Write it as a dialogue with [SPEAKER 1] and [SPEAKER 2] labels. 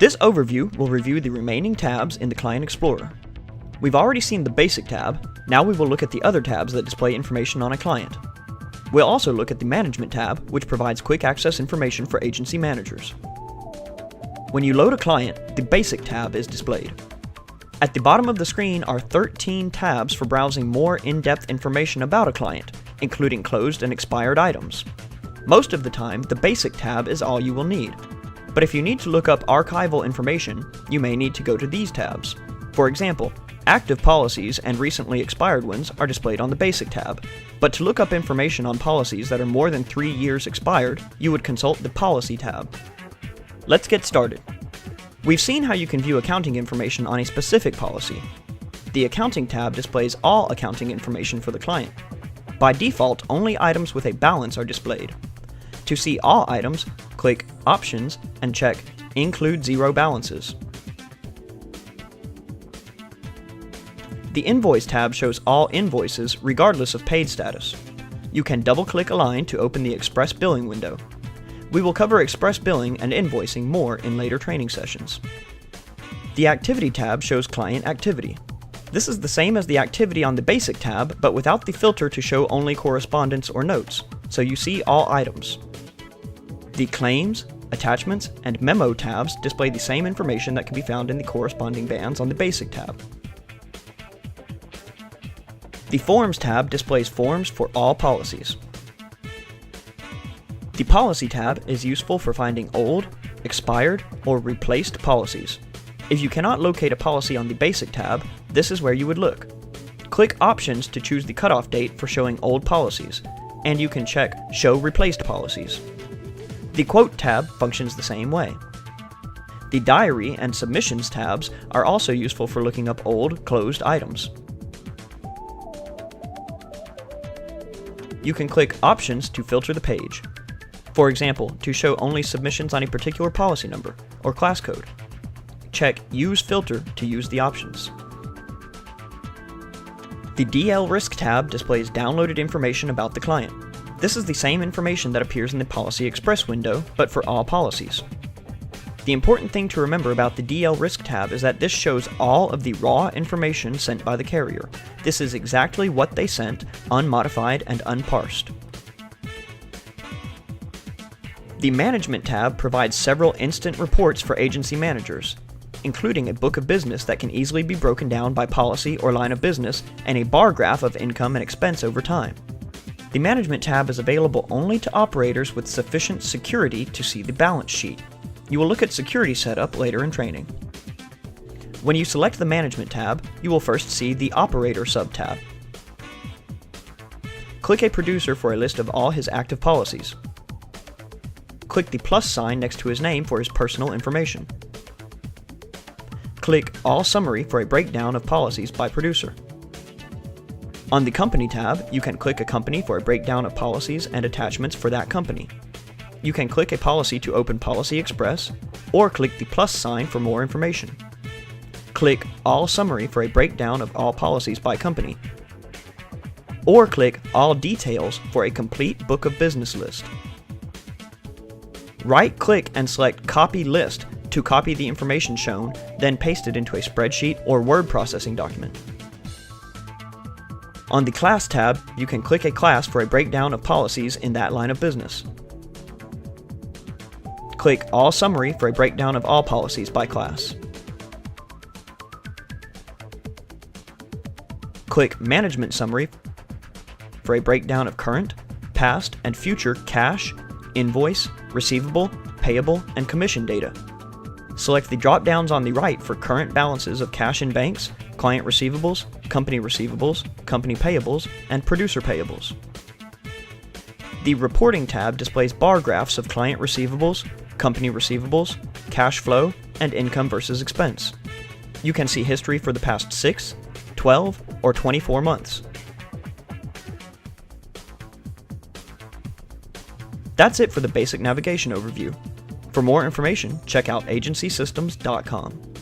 [SPEAKER 1] This overview will review the remaining tabs in the Client Explorer. We've already seen the Basic tab, now we will look at the other tabs that display information on a client. We'll also look at the Management tab, which provides quick access information for agency managers. When you load a client, the Basic tab is displayed. At the bottom of the screen are 13 tabs for browsing more in-depth information about a client, including closed and expired items. Most of the time, the Basic tab is all you will need. But if you need to look up archival information, you may need to go to these tabs. For example, active policies and recently expired ones are displayed on the Basic tab, but to look up information on policies that are more than 3 years expired, you would consult the Policy tab. Let's get started. We've seen how you can view accounting information on a specific policy. The Accounting tab displays all accounting information for the client. By default, only items with a balance are displayed. To see all items, click Options and check Include Zero Balances. The Invoice tab shows all invoices regardless of paid status. You can double-click a line to open the Express Billing window. We will cover Express Billing and invoicing more in later training sessions. The Activity tab shows client activity. This is the same as the activity on the Basic tab, but without the filter to show only correspondence or notes, so you see all items. The Claims, Attachments, and Memo tabs display the same information that can be found in the corresponding bands on the Basic tab. The Forms tab displays forms for all policies. The Policy tab is useful for finding old, expired, or replaced policies. If you cannot locate a policy on the Basic tab, this is where you would look. Click Options to choose the cutoff date for showing old policies, and you can check Show Replaced Policies. The Quote tab functions the same way. The Diary and Submissions tabs are also useful for looking up old, closed items. You can click Options to filter the page. For example, to show only submissions on a particular policy number or class code. Check Use Filter to use the options. The DL Risk tab displays downloaded information about the client. This is the same information that appears in the Policy Express window, but for all policies. The important thing to remember about the DL Risk tab is that this shows all of the raw information sent by the carrier. This is exactly what they sent, unmodified and unparsed. The Management tab provides several instant reports for agency managers, including a book of business that can easily be broken down by policy or line of business, and a bar graph of income and expense over time. The Management tab is available only to operators with sufficient security to see the balance sheet. You will look at security setup later in training. When you select the Management tab, you will first see the Operator sub-tab. Click a producer for a list of all his active policies. Click the plus sign next to his name for his personal information. Click All Summary for a breakdown of policies by producer. On the Company tab, you can click a company for a breakdown of policies and attachments for that company. You can click a policy to open Policy Express, or click the plus sign for more information. Click All Summary for a breakdown of all policies by company, or click All Details for a complete book of business list. Right-click and select Copy List to copy the information shown, then paste it into a spreadsheet or word processing document. On the Class tab, you can click a class for a breakdown of policies in that line of business. Click All Summary for a breakdown of all policies by class. Click Management Summary for a breakdown of current, past, and future cash, invoice, receivable, payable, and commission data. Select the drop-downs on the right for current balances of cash in banks, client receivables, company payables, and producer payables. The Reporting tab displays bar graphs of client receivables, company receivables, cash flow, and income versus expense. You can see history for the past 6, 12, or 24 months. That's it for the basic navigation overview. For more information, check out agencysystems.com.